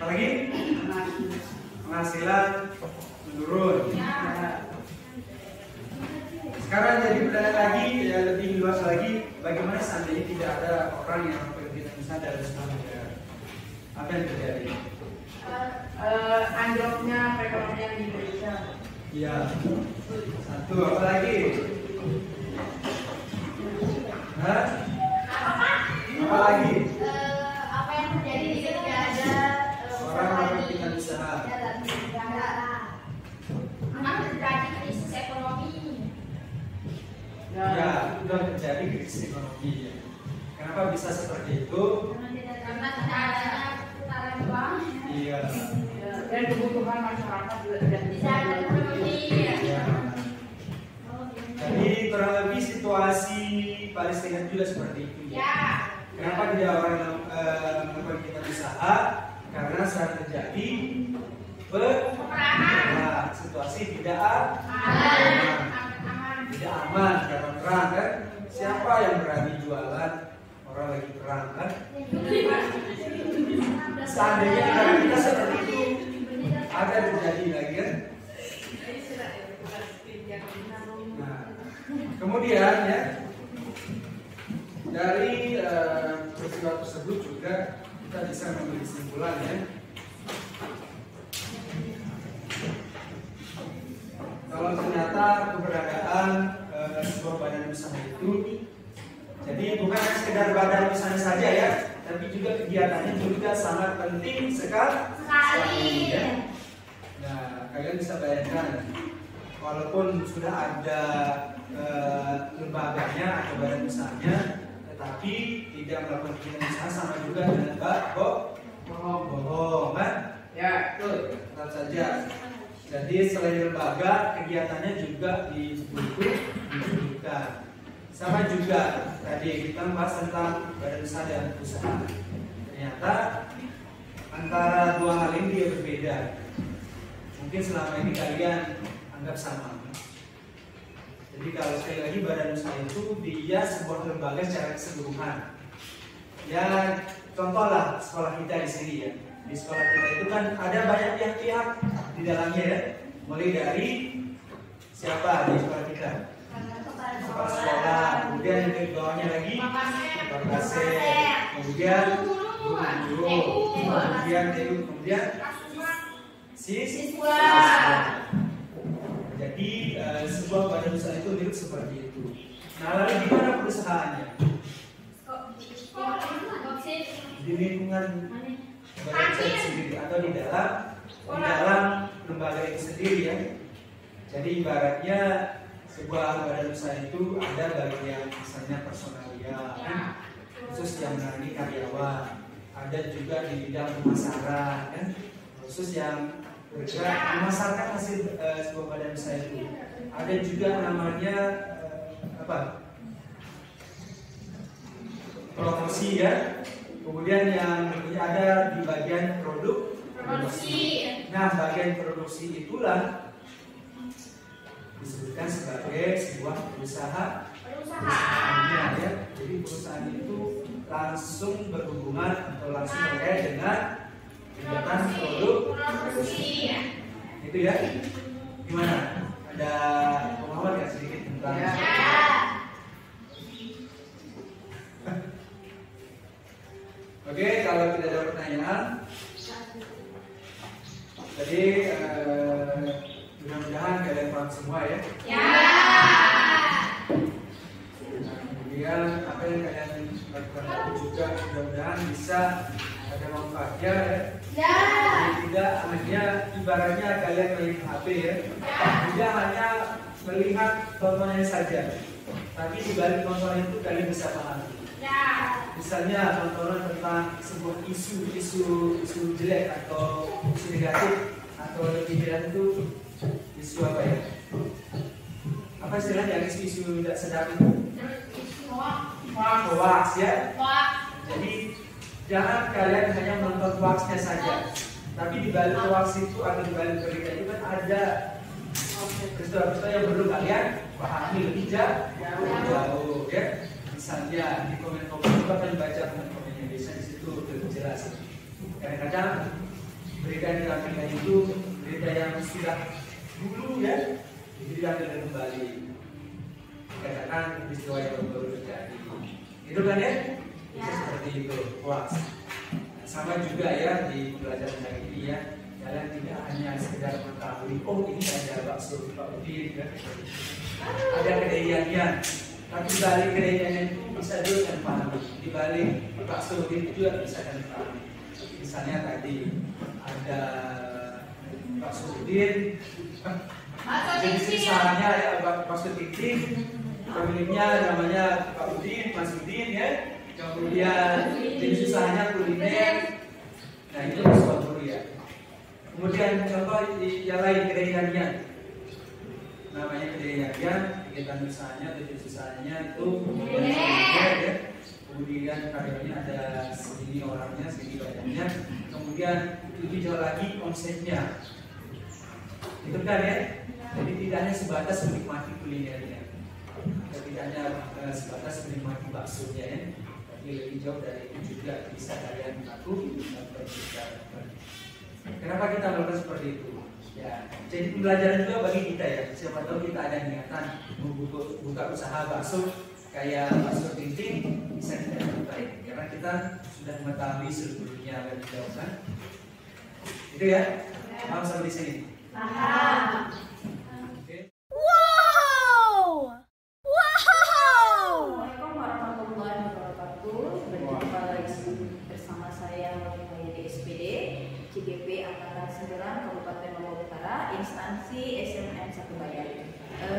Apa lagi? Penghasilan menurun. Sekarang jadi pertanyaan lagi, ya lebih luas lagi, bagaimana seandainya tidak ada orang yang berkegiatan usaha dalam sebuah negara? Apa yang terjadi? Anjloknya perekonomian di Indonesia. Iya. Satu, apa lagi? Hah? Apa lagi? Apa yang terjadi jika ada Orang berkegiatan usaha. akan terjadi krisis ekonomi. Ya, sudah terjadi krisis ekonomi. Ya. Kenapa bisa seperti itu? Karena tidak adanya putaran uang. Iya. Dan kebutuhan masyarakat juga tidak bisa Ekonomi. Ya. Jadi kurang lebih situasi Palestina juga seperti itu. Ya. Ya. Kenapa tidak orang melakukan kita usaha? Karena saat terjadi Peperangan. situasi tidak aman, tidak aman karena perang kan. Siapa yang berani jualan orang lagi perang kan? Seandainya negara kita seperti itu ada terjadi lagi kan? Nah, kemudian ya dari peristiwa tersebut juga kita bisa mengambil kesimpulan ya. Kalau ternyata keberadaan sebuah badan usaha itu, jadi bukan hanya sekedar badan usaha saja ya, tapi juga kegiatannya juga sangat penting sekali. Ya. Nah, kalian bisa bayangkan, walaupun sudah ada lembaganya atau badan usahanya, tetapi tidak melakukan kegiatan usaha sama juga dengan bohong, kan? Ya, betul. Tetap saja. Jadi selain lembaga, kegiatannya juga dibutuhkan. Sama juga tadi kita membahas tentang badan usaha dan usaha. Ternyata antara dua hal ini dia berbeda. Mungkin selama ini kalian anggap sama. Jadi kalau sekali lagi badan usaha itu dia sebuah lembaga secara keseluruhan. Ya contohlah sekolah kita di sini ya. Di sekolah kita itu kan ada banyak pihak-pihak di dalamnya ya. Mulai dari siapa di sekolah kita? Kepala sekolah, kemudian yang di bawahnya lagi Bapak kemudian guru, kemudian siswa. Jadi sebuah badan usaha itu mirip seperti itu. Nah lalu di mana perusahaannya? Di lingkungan badan usaha sendiri atau di dalam lembaga itu sendiri ya. Jadi ibaratnya sebuah badan usaha itu ada bagian misalnya personalia, khusus yang menangani karyawan, ada juga di bidang pemasaran, kan? Khusus yang bergerak memasarkan hasil sebuah badan usaha itu. Ada juga namanya promosi ya. Kemudian yang ada di bagian produksi. Nah, bagian produksi itulah disebutkan sebagai sebuah perusahaannya ya. Jadi perusahaan itu langsung berhubungan atau langsung terkait dengan kegiatan produksi. Itu ya. Gimana? Ada pemahaman nggak sedikit tentang? Ya. Oke, kalau tidak ada pertanyaan, jadi mudah-mudahan kalian paham semua ya. Ya. juga mudah-mudahan bisa ada manfaatnya ya. Ya. Jadi tidak hanya ibaratnya kalian melihat HP ya, tidak hanya melihat tontonan saja, tapi di balik tontonan itu kalian bisa pahami. Ya. Misalnya tontonan tentang sebuah isu jelek atau isu negatif atau lebih jelas itu isu apa ya? Apa istilahnya isu tidak sedap itu? Hoax ya. Jadi jangan kalian hanya menonton hoaxnya saja, tapi di balik hoax itu atau di balik berita itu kan ada peristiwa-peristiwa yang perlu kalian pahami lebih jauh ya. Misalnya di komen-komen juga kalian baca komen-komennya, biasanya di situ lebih jelas. Kadang-kadang berita yang ditampilkan itu berita yang sudah dulu ya, jadi diambil kembali. Katakan peristiwa yang baru terjadi, itu kan ya? Bisa seperti itu, hoax. Sama juga ya di pembelajaran hari ini ya, kalian tidak hanya sekedar mengetahui, oh ini ada bakso Pak Udin, ya. Ada kedaiannya, tapi balik kedaiannya itu bisa juga kan pahami. Di balik bakso Udin itu juga bisa kan pahami. Misalnya tadi ada bakso Udin, jenis usahanya ya bakso titik, pemiliknya namanya Pak Udin, Mas Udin ya. Kemudian jenis usahanya kuliner. Nah itu sesuatu ya. Kemudian contoh yang lain kedai Yanyan, namanya kedai Yanyan, kegiatan usahanya atau jenis usahanya itu ya. Kemudian karyawannya ada segini orangnya, segini banyaknya. Kemudian lebih jauh lagi konsepnya, itu kan ya. Jadi tidak hanya sebatas menikmati kulinernya, tidak hanya sebatas menikmati baksonya ya. Lebih jauh dari itu juga bisa kalian mengaku dan berbicara. Kenapa kita melakukan seperti itu? Ya, jadi pembelajaran juga bagi kita ya. Siapa tahu kita ada niatan buka usaha bakso kayak bakso Tintin, bisa kita lakukan karena kita sudah mengetahui seluruhnya lebih jauh kan? Itu ya. Paham sampai di sini? Paham. Assalamualaikum warahmatullahi wabarakatuh. Berjumpa lagi bersama saya di SPD CGP Angkatan 9 Kabupaten Lombok Utara, instansi SMM 1 Bayan.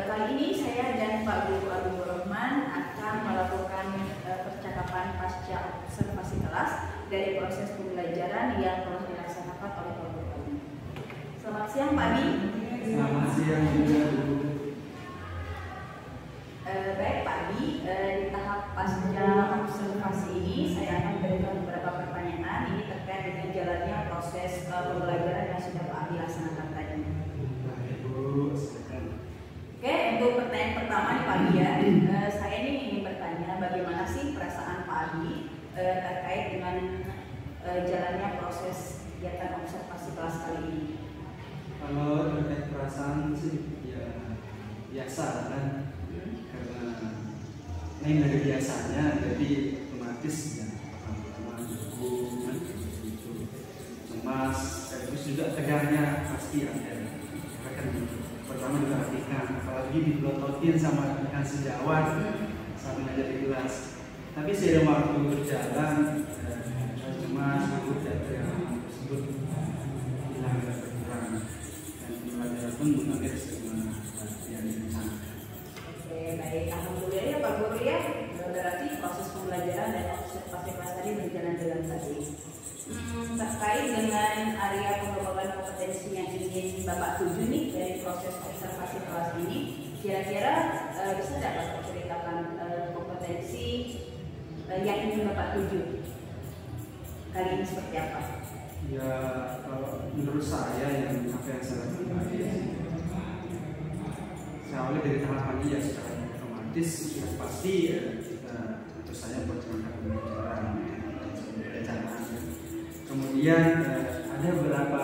Kali ini saya dan Pak Guru Abdul Rahman akan melakukan percakapan pasca observasi kelas dari proses pembelajaran yang telah dilaksanakan oleh Pak Guru Abi. Selamat siang Pak Abi. Selamat siang juga Bu. Baik Pak Abi, di tahap pasca observasi ini saya akan memberikan beberapa pertanyaan ini terkait dengan jalannya proses pembelajaran yang sudah Pak Abi laksanakan tadi. Baik Bu, silakan. Oke, untuk pertanyaan pertama nih Pak Abi ya, saya ini ingin bertanya bagaimana sih perasaan Pak Abi terkait dengan jalannya proses kegiatan observasi kelas kali ini? Kalau terkait perasaan sih ya biasa kan, karena lain dari biasanya, jadi otomatis ya pertama buku kan itu cemas, terus juga tegangnya pasti ada. Karena kan pertama diperhatikan, apalagi dipelototin sama rekan sejawat saat mengajar di kelas. Tapi seiring waktu berjalan, cemas, takut tersebut hilang dan berkurang. Pembelajaran pun mengalir semua yang direncanakan. Oke, baik. Alhamdulillah ya Pak Guru ya. Berarti proses pembelajaran dan observasi kelas tadi berjalan dengan baik. Terkait dengan area pengembangan kompetensi yang ingin Bapak tuju nih dari proses observasi kelas ini, kira-kira bisa dapat menceritakan kompetensi yang ingin Bapak tuju kali ini seperti apa? Ya kalau menurut saya yang apa yang saya lakukan saya awali dari tahapan ya secara otomatis sudah pasti kita terus saya merencanakan pembelajaran perencanaan. Kemudian ada beberapa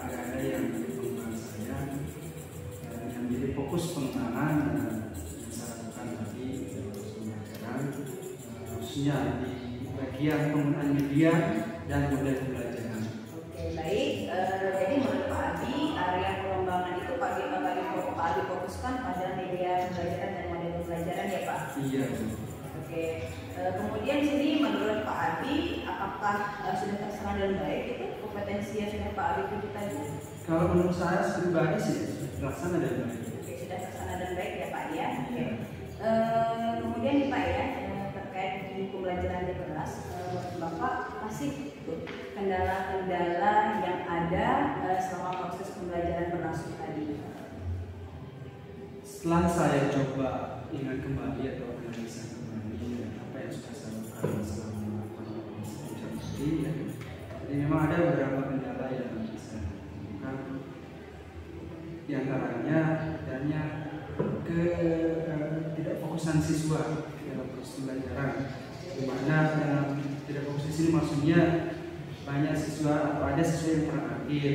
area yang menjadi pengembangan saya yang menjadi fokus pengembangan yang saya lakukan tadi pembelajaran khususnya di bagian penggunaan media dan model pembelajaran. Baik, jadi menurut Pak Abi, area pengembangan itu Pak Abi fokuskan pada media pembelajaran dan model pembelajaran ya Pak? Iya. Oke. Kemudian di sini menurut Pak Abi, apakah sudah terserah dengan baik itu kompetensi yang sudah Pak Abi itu tadi? Kalau menurut saya pribadi sih terlaksana dengan baik. Oke, sudah terlaksana dengan baik ya Pak ya. Oke. Kemudian nih Pak ya, terkait di pembelajaran di kelas, Bapak masih kendala-kendala yang ada selama proses pembelajaran berlangsung tadi. Setelah saya coba ingat kembali atau analisa kembali apa yang sudah saya lakukan selama ujian tadi ya. Jadi memang ada beberapa kendala yang bisa ditemukan. Di antaranya adanya tidak fokusan siswa dalam proses pembelajaran. Di mana dalam tidak fokus di sini maksudnya banyak siswa atau ada siswa yang kurang aktif,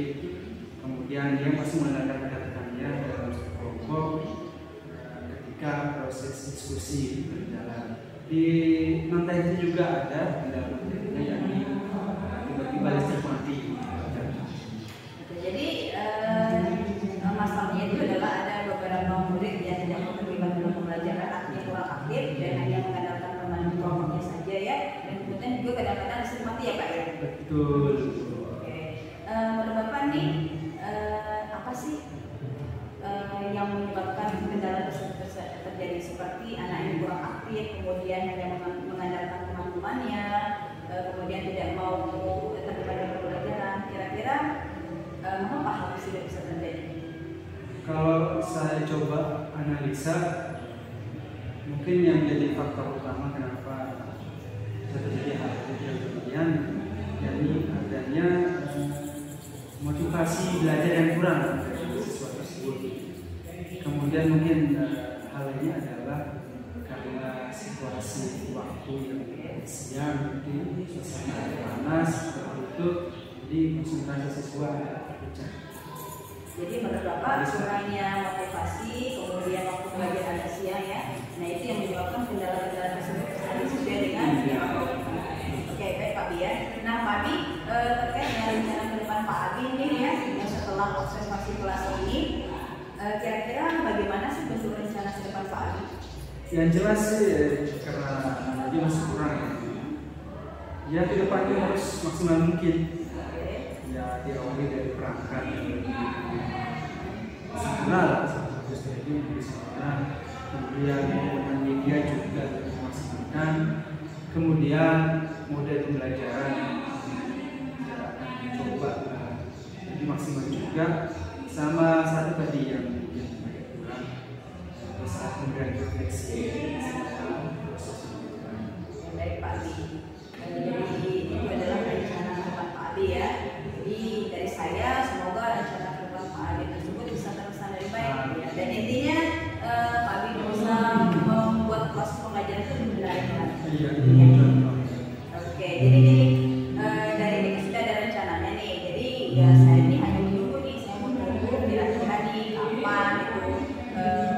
kemudian dia masih menandakan-tandakannya dalam kelompok ketika proses diskusi berjalan. Di nota itu juga ada kendala materinya yakni tiba-tiba listrik mati. Jadi masalahnya itu adalah ada beberapa murid yang tidak mau terlibat dalam pembelajaran, artinya kurang aktif dan hanya mengandalkan teman kelompoknya saja ya. Dan kemudian juga kadang-kadang listrik mati ya Pak ya. Betul. Oke. Menurut Bapak nih apa sih yang menyebabkan kendala tersebut terjadi, seperti anak yang kurang aktif, kemudian hanya mengandalkan teman-temannya, kemudian tidak mau terlibat dalam pembelajaran. Kira-kira mengapa hal tersebut bisa terjadi? Kalau saya coba analisa, mungkin yang jadi faktor utama kenapa terjadi hal yang demikian, yakni adanya motivasi belajar yang kurang dari siswa tersebut. Kemudian mungkin hal ini adalah karena situasi waktu yang siang, mungkin suasana panas seperti itu, jadi konsentrasi siswa pecah. Jadi menurut Bapak kurangnya motivasi, kemudian waktu belajar agak siang ya. Nah itu yang menyebabkan kendala-kendala tersebut tadi sesuai dengan Oke, baik Pak Abi ya. Nah Pak Abi terkait dengan rencana ke depan Pak Abi ini ya, yang setelah observasi kelas ini, kira-kira bagaimana sih bentuk rencana ke depan Pak Abi? Yang jelas sih karena dia masih kurang ya, ke depannya harus maksimal mungkin. Ya diawali dari perangkat yang lebih sempurna, kemudian penggunaan media juga dimaksimalkan, kemudian model pembelajaran ya coba dimaksimal juga, sama satu tadi yang kurang saat kemudian refleksi proses pembelajaran. Baik Pak Abi. Jadi itu adalah rencana ke depan Pak Abi ya. Jadi dari saya semoga rencana ke depan Pak Abi tersebut bisa terlaksana dengan baik ya. Dan intinya Pak Abi bisa membuat proses pembelajaran itu lebih menarik lagi. Iya. Oke, jadi ini dari ini sudah ada rencananya nih. Jadi ya saya ini hanya menunggu nih, saya mau tunggu kira-kira nih kapan itu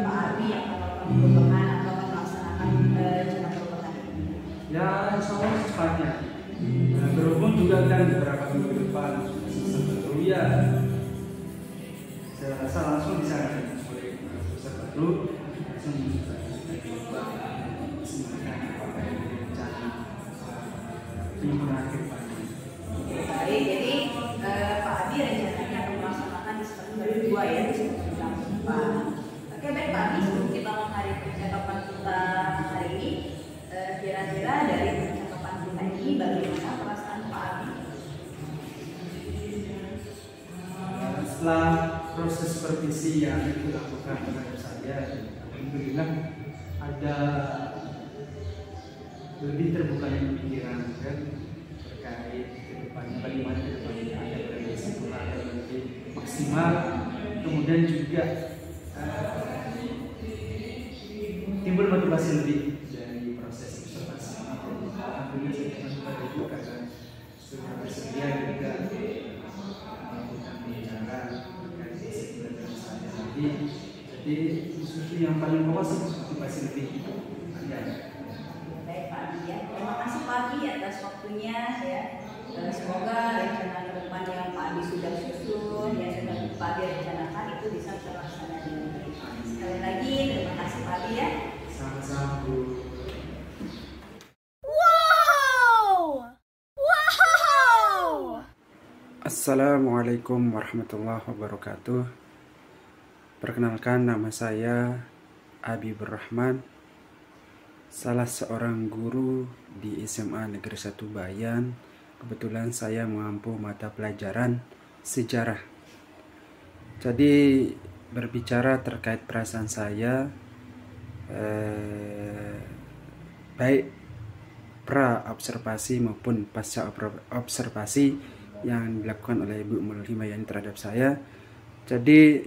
Pak Abi yang akan melakukan perubahan atau akan melaksanakan rencana perubahan ini. Ya, insya Allah secepatnya. Nah, berhubung juga kan beberapa minggu depan sesuatu ya, saya rasa langsung bisa oleh pusat baru langsung kita coba semakan apa yang rencana penyempurnaan ke depan. Baik, jadi Pak Abi rencananya akan melaksanakan di semester 2 ya, di semester depan. Oke, baik Pak Abi, sebelum kita mengakhiri percakapan kita hari ini, kira-kira dari percakapan kita ini bagaimana perasaan Pak Abi? Setelah proses supervisi yang dilakukan terhadap saya, alhamdulillah ada lebih terbukanya pemikiran kan terkait kedepannya, bagaimana kedepannya ada bersempurna yang lebih maksimal, kemudian juga timbul motivasi lebih dari proses observasi. Alhamdulillah saya juga itu karena sudah bersedia juga melakukan pembicaraan terkait proses pembelajaran saya tadi. Jadi sesuatu yang paling pokok sih motivasi lebih itu ada. Baik Pak Abi ya, terima kasih Pak Abi atas waktunya ya. Semoga rencana ke depan yang Pak Abi sudah susun, yang sudah Pak Abi rencanakan itu bisa terlaksana dengan baik. Sekali lagi terima kasih Pak Abi ya. Sama-sama Bu. Assalamualaikum warahmatullahi wabarakatuh. Perkenalkan, nama saya Habibur Rahman, salah seorang guru di SMA Negeri 1 Bayan. Kebetulan saya mengampu mata pelajaran sejarah. Jadi berbicara terkait perasaan saya, baik pra observasi maupun pasca observasi yang dilakukan oleh Ibu Ummul Himayani terhadap saya. Jadi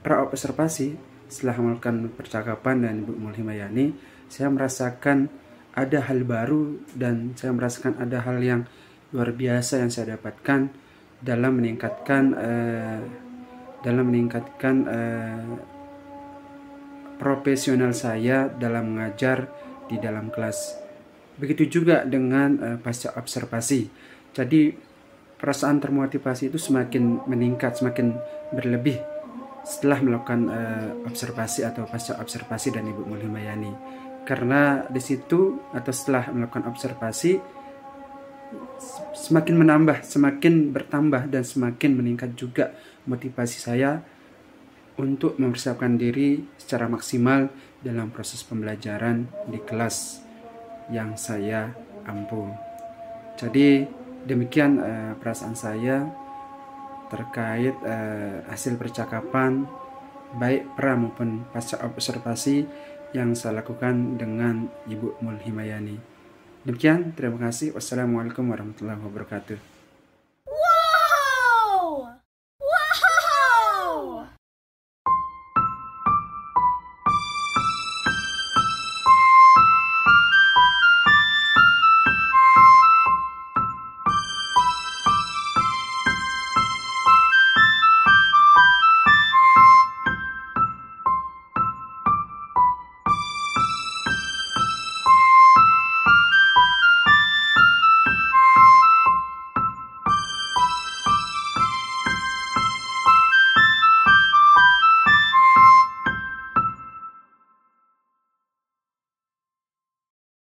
pra observasi, setelah melakukan percakapan dengan Ibu Ummul Himayani, saya merasakan ada hal baru dan saya merasakan ada hal yang luar biasa yang saya dapatkan dalam meningkatkan profesional saya dalam mengajar di dalam kelas. Begitu juga dengan pasca observasi. Jadi perasaan termotivasi itu semakin meningkat, semakin berlebih setelah melakukan observasi atau pasca observasi dan Ibu Ummul Himayani. Karena di situ atau setelah melakukan observasi semakin menambah, semakin bertambah dan semakin meningkat juga motivasi saya untuk mempersiapkan diri secara maksimal dalam proses pembelajaran di kelas yang saya ampu. Jadi demikian perasaan saya terkait hasil percakapan baik pra maupun pasca observasi yang saya lakukan dengan Ibu Ummul Himayani. Demikian, terima kasih. Wassalamualaikum warahmatullahi wabarakatuh.